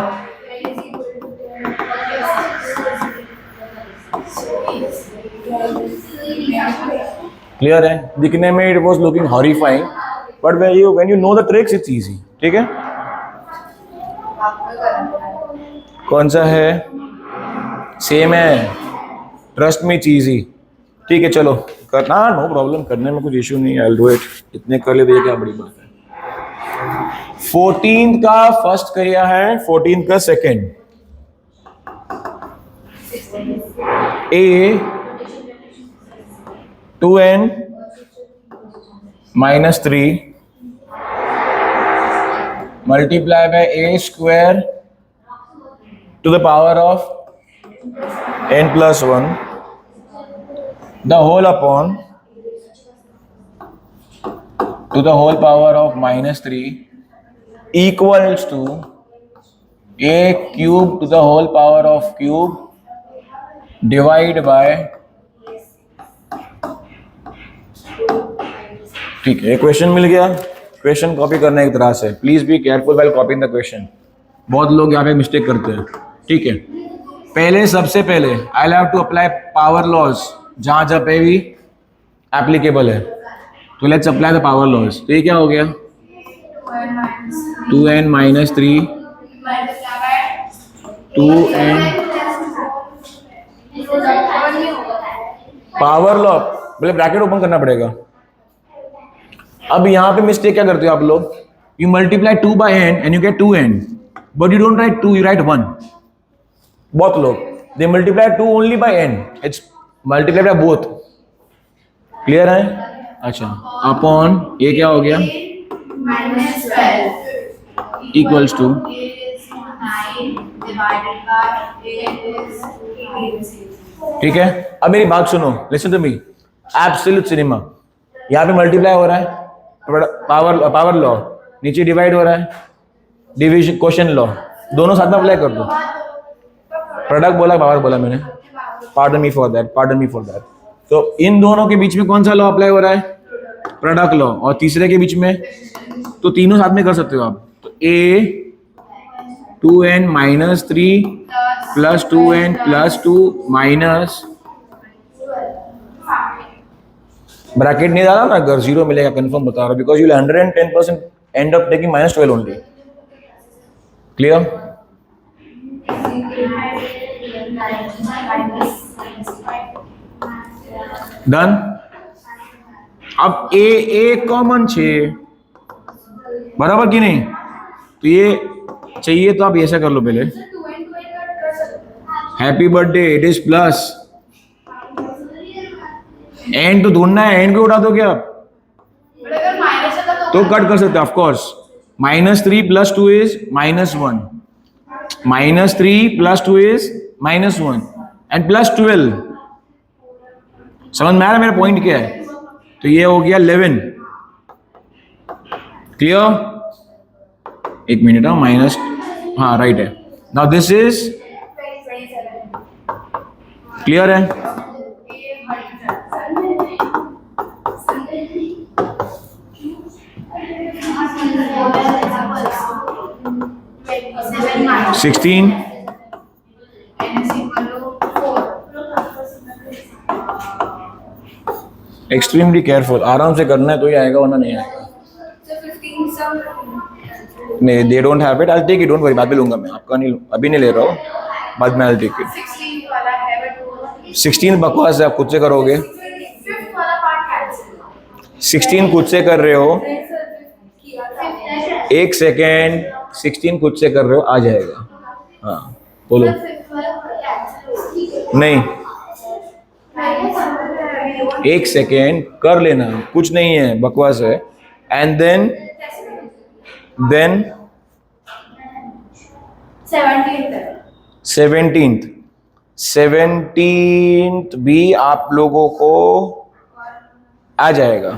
क्लियर है? दिखने में it was looking horrifying, but when you know the tricks it's easy. ठीक है. कौन सा है? सेम है. ट्रस्ट मी चीजी. ठीक है चलो करना, नो प्रॉब्लम, करने में कुछ इश्यू नहीं है. आई विल डू इट. इतने कर लेते क्या बड़ी बात है. 14 का फर्स्ट किया है, 14 का second. a 2n minus 3 multiply by a square to the power of n plus 1 the whole upon to the whole power of minus 3 equals to a cube to the whole power of cube divide by, ठीक है. Question मिल गया. Question copy करना एक तरह से. Please be careful while copying the question. बहुत लोग यहाँ पे मिस्टेक करते हैं. ठीक है, पहले सबसे पहले I have to apply power laws जहां जहां पे भी एप्लीकेबल है. तो let's apply the power laws. तो ये क्या हो गया? 2n minus 3 2n power law. बोले ब्रैकेट ओपन करना पड़ेगा. अब यहां पे मिस्टेक क्या करते हो आप लोग? You multiply 2 by n and you get 2n, but you don't write 2, you right 1. बहुत लोग दे multiply 2 only by n, it's multiply by both. Clear है? अच्छा, अपॉन ये क्या हो गया? इक्वल्स टू, ठीक है. अब मेरी बात सुनो, listen to me. Absolute cinema. यहाँ पे मल्टीप्लाई हो रहा है, पावर लॉ, नीचे डिवाइड हो रहा है, डिवीजन क्वेश्चन लॉ, दोनों साथ में अप्लाई कर दो. प्रोडक्ट बोला, पावर बोला मैंने. Pardon me for that. तो इन दोनों के बीच में कौन सा लॉ अप्लाई हो रहा है? Product law. और तीसरे के बीच में, तो तीनों साथ में कर सकते हो आप. तो a 2n minus 3 plus 2n plus 2 minus, bracket नहीं डाला ना, अगर 0 मिलेगा कंफर्म बता रहा हूं, because you will 110% and up taking -12 only. Clear? Done. अब a कॉमन छे, बराबर कि नहीं? तो ये चाहिए तो आप ऐसा कर लो पहले। सर 2 and 2 कट कर सकते हैं। Happy birthday, it is plus. And तो ढूंढना है, एंड को उठा दो क्या आप? बट अगर माइनस है तो कट कर सकते हैं of course. -3 + 2 is -1, -3 + 2 is -1 and +12। समझ में आ रहा है मेरा पॉइंट क्या है? तो ये हो गया 11। क्लियर? एक मिनट, हाँ माइनस, हाँ राइट है। नाउ दिस इज क्लियर है? -7 16। एक्सट्रीमली केयरफुल, आराम से करना है तो ही आएगा, वरना नहीं आएगा। नहीं, they don't have it, I take it, don't worry, बाद में लूंगा मैं, आपका नहीं, अभी नहीं ले रहा हूँ, बाद में आई टेक इट। 16 बकवास है, आप खुद से करोगे। 16 खुद से कर रहे हो, एक सेकेंड, 16 खुद से कर रहे हो, आ जाएगा। हाँ बोलो। नहीं, एक सेकेंड कर लेना, कुछ नहीं है, बकवास है। एंड देन 17th भी आप लोगों को आ जाएगा।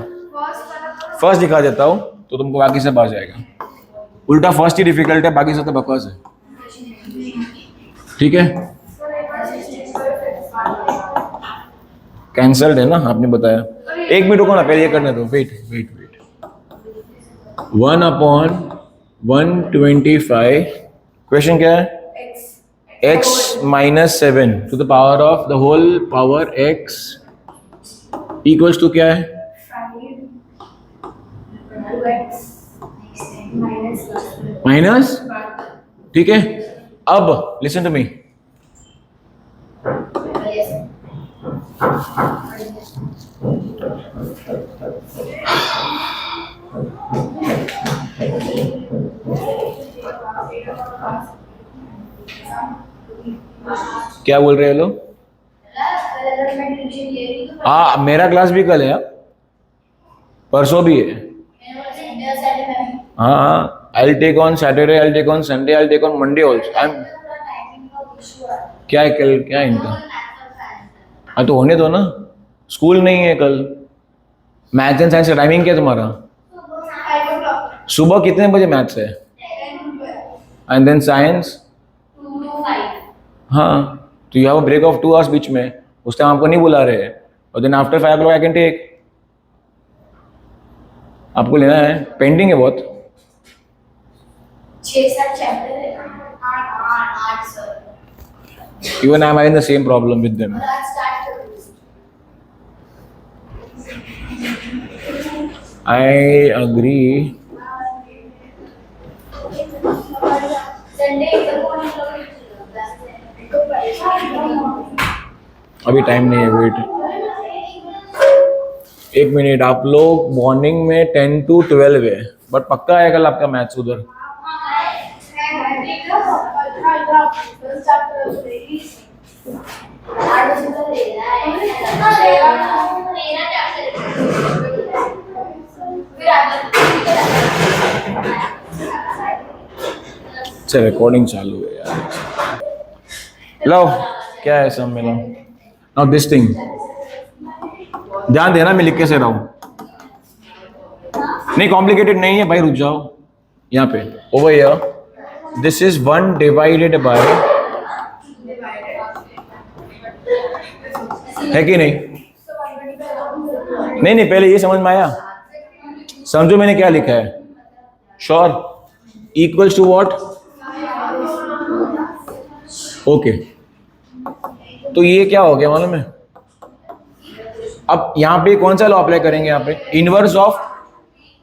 फर्स्ट दिखा देता हूं तो तुमको बाकी सब आ जाएगा। उल्टा फर्स्ट ही डिफिकल्ट है, बाकी सब तो बकवास है। ठीक है, कैंसल्ड है ना, आपने बताया। एक मिनट रुको ना, पहले ये करने दो, वेट वेट वेट। 1/125, क्वेश्चन क्या है? x -7 to the power of the whole power x equals to क्या है? माइनस, ठीक है। अब लिसन टू मी, क्या बोल रहे हैं लोग? हाँ, मेरा क्लास भी कल है, परसों भी है। हाँ हाँ, I'll take on Saturday, I'll take on Sunday, I'll take on Monday also. क्या है कल, क्या है इनका? हाँ तो होने दो ना, स्कूल नहीं है कल। मैथ्स एंड साइंस का टाइमिंग क्या है तुम्हारा? सुबह कितने बजे मैथ्स है? And then science? हाँ, तो you have a break of 2 hours बीच में, उस टाइम आपको नहीं बुला रहे हैं। और then after 5 o'clock I can take. आपको लेना है, पेंडिंग है बहुत। 6-7 चैप्टर है, 8 sir. Even I am having the same problem with them. I agree. अभी टाइम नहीं है, वेट एक मिनट। आप लोग मॉर्निंग में 10 to 12 है, बट पक्का है कल आपका मैथ्स उधर? अच्छा, रिकॉर्डिंग चालू है यार। लो, क्या है सब मिला? नाउ दिस थिंग, ध्यान देना, मैं लिख के से रहा हूं। नहीं, कॉम्प्लिकेटेड नहीं है भाई, रुक जाओ। यहाँ पे over here, this is 1 divided by, है कि नहीं? नहीं नहीं, पहले ये समझ में आया? समझो मैंने क्या लिखा है। Sure, equals to what? Okay, तो ये क्या हो गया मालूम है? अब यहां पे कौन सा लॉ अप्लाई करेंगे? यहाँ पे inverse of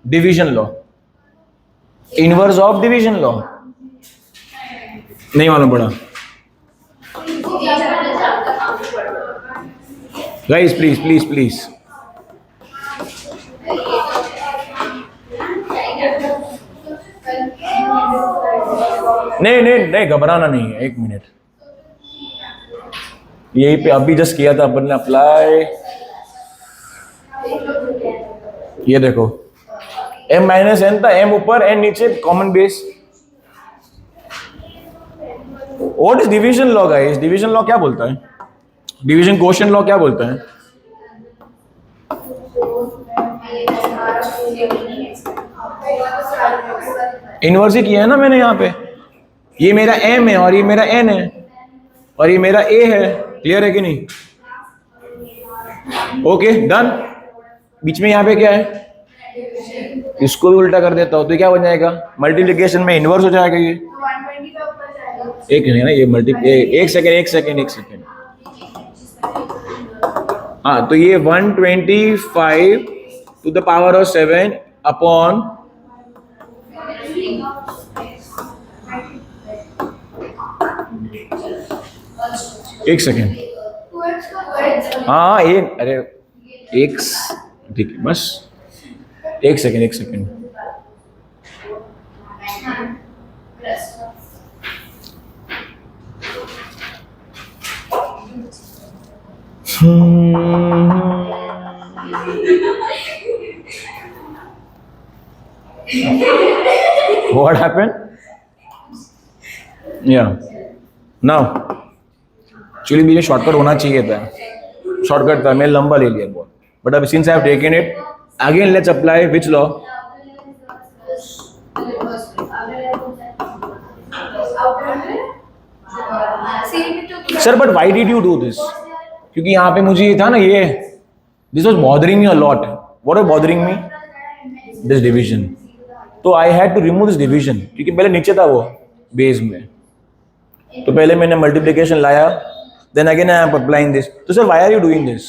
division law. Inverse of division law नहीं मालूम पड़ा? गाइस प्लीज प्लीज प्लीज, नहीं नहीं नहीं, घबराना नहीं है, 1 मिनट। यही पे अभी जस्ट किया था अपन ने अप्लाई। ये देखो m माइनस n था, m ऊपर n नीचे, common base. What is division law guys? Division law क्या बोलता है? डिवीजन क्वोशिएंट लॉ क्या बोलता है? इनवर्स ही किया है ना मैंने यहाँ पे। ये मेरा m है और ये मेरा n है और ये मेरा a है। क्लियर है कि नहीं? Okay done. बीच में यहाँ पे क्या है? इसको भी उल्टा कर देता हूँ तो क्या बन जाएगा? मल्टीप्लिकेशन में इनवर्स हो जाएगा ये। एक है ना ये एक सेकेंड। हाँ तो ये 125 to the power of 7 upon एक सेकेंड। हाँ ये अरे एक ठीक है बस एक second. What happened? Yeah. Now, actually मुझे शॉर्टकट होना चाहिए था। शॉर्टकट था, मैं लंबा ले लिया बहुत। But अब since I have taken it, again let's apply which law? Sir, but why did you do this? क्योंकि यहाँ पे मुझे ये था ना ये this was bothering me a lot. What was bothering me? This division. तो I had to remove this division क्योंकि पहले नीचे था वो बेस में। तो पहले मैंने मल्टीप्लिकेशन लाया, then again I am applying this. तो sir why are you doing this?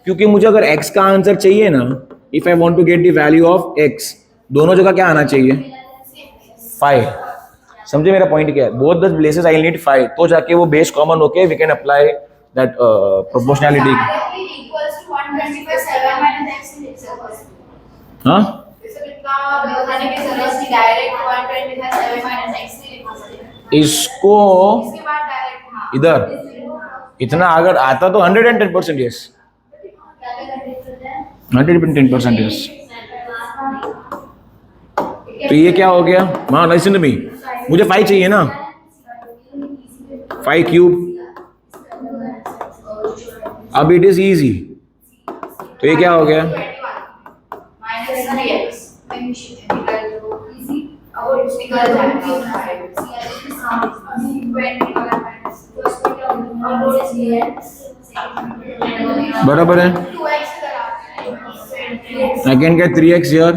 क्योंकि मुझे अगर x का आंसर चाहिए ना, if I want to get the value of x, दोनों जगह क्या आना चाहिए? 5. समझे मेरा पॉइंट क्या है? Both the places I need 5, तो जाके वो बेस कॉमन होके we can apply that proportionality. हाँ इसको इधर इतना अगर आता तो 110% यस, 110% यस। तो ये क्या हो गया? हाँ लिसन टू मी, मुझे 5 चाहिए ना, 5 क्यूब। अब इट इज इजी, तो ये क्या हो गया? बराबर है। I can get 3x here.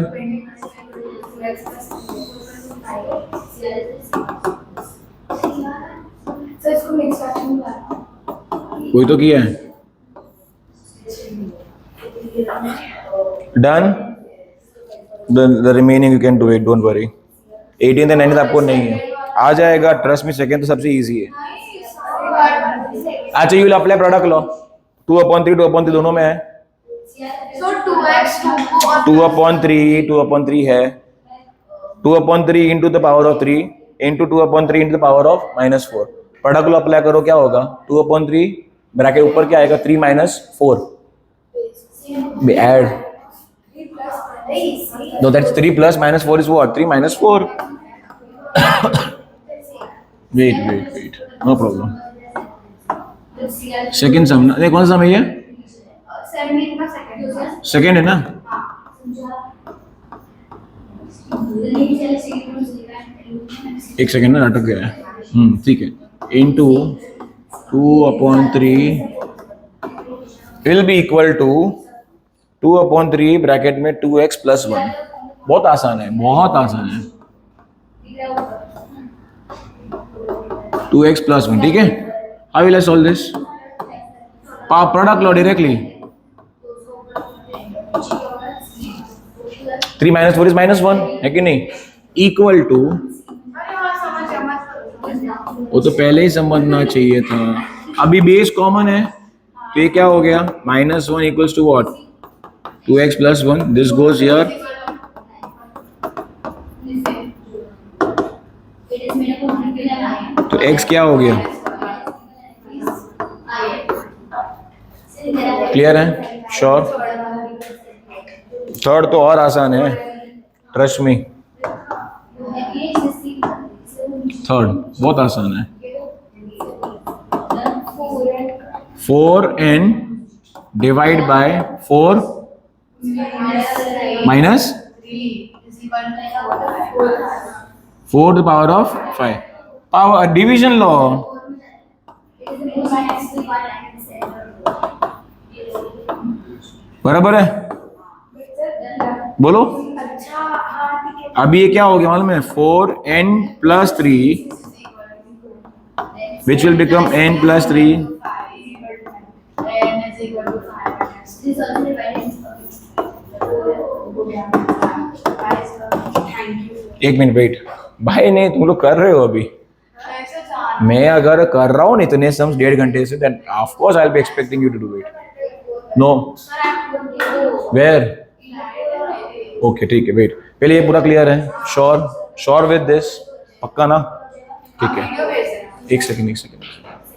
कोई तो किया है। Done. The remaining you can do it, don't worry. 18th and 19th आपको नहीं है, आ जाएगा, ट्रस्ट में। सेकेंड तो सबसे इजी है। अच्छा you will apply product law, 2/3 दोनों में है। 2/3 है, 2/3 into the power of 3 into 2/3 into the power of -4। Product law apply करो, क्या होगा? 2/3 ब्रैकेट ऊपर क्या आएगा? 3 - 4 add, no that's 3 plus -4 is what? 3 - 4. wait no problem। Second sum ना, कौन सा सम है ये? सेकेंड है ना? एक सेकेंड ना, अटक गया है। ठीक है। Into 2/3 will be equal to 2/3 bracket में 2x + 1। बहुत आसान है, बहुत आसान है। 2x + 1, ठीक है। How will I solve this? Product law directly. 3 - 4 is -1 है कि नहीं? इक्वल टू, वो तो पहले ही समझना चाहिए था। अभी बेस कॉमन है तो ये क्या हो गया? -1 equals to what? 2x + 1. This goes here. x क्या हो गया? क्लियर है? श्योर? थर्ड तो और आसान है, ट्रस्ट मी। थर्ड बहुत आसान है। 4n divide by 4 minus 4 to power of 5। Power division law. बराबर है? बोलो। अभी ये क्या हो गया मालूम है? 4n plus 3 which will become n plus 3। एक मिनट वेट भाई, नहीं तुम लोग कर रहे हो अभी। मैं अगर कर रहा हूँ नहीं इतने सम्स 1.5 घंटे से, then of course I'll be expecting you to do it. No. Where? Okay ठीक है, वेट पहले ये पूरा क्लियर है? श्योर? Sure with this? पक्का ना? ठीक है, एक सेकंड।